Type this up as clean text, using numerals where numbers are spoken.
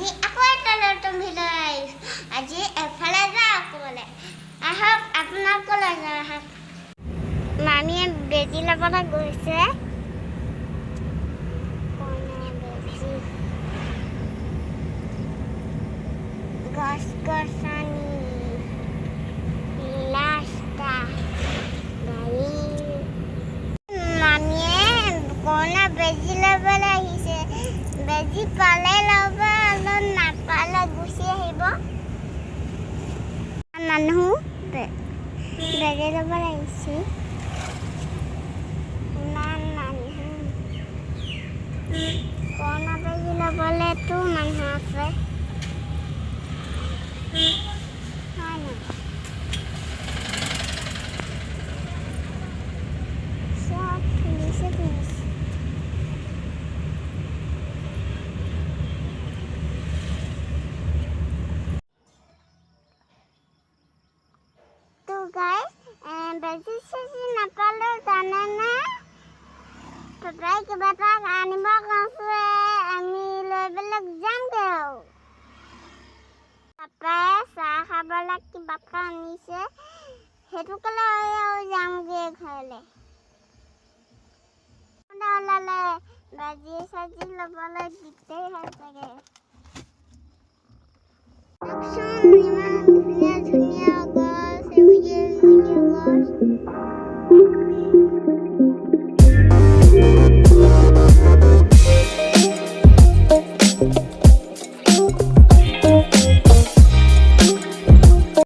আজি আকৌ এটা নতুন ভিডিঅ' আহিছোঁ। আজি এফালে যাওঁ অকলে। আহক আপোনালোকলৈ যাওঁ আহক। মামীয়ে বেজি ল'বলৈ গৈছে। গছ-গছনি, ৰাস্তা, গাড়ী। মামীয়ে কৰোণা বেজি ল'বলৈ আহিছে। বেজি পালে ল'ব, অলপ নাপালে গুচি আহিব। মানুহ বেজি ল'বলৈ আহিছে। ইমান মানুহ কৰোণা বেজি ল'বলৈতো মানুহ আছে। সব পুলিশে পুলিশ। তো গাইস বেজি চেজি নাপালেও জানেনে পাপাই কিবা এটা আনিব কৈছে, আমি লৈ পেলাই যামগৈ আৰু। পাপাই চাহ খাবলৈ কিবা এটা আনিছে, সেইটোকে লৈ আৰু যামগৈ ঘৰলৈ। ওলালে বেজি চেজি ল'বলৈ দিগদাৰ হয় চাগে। ইমান ধুনীয়া ধুনীয়া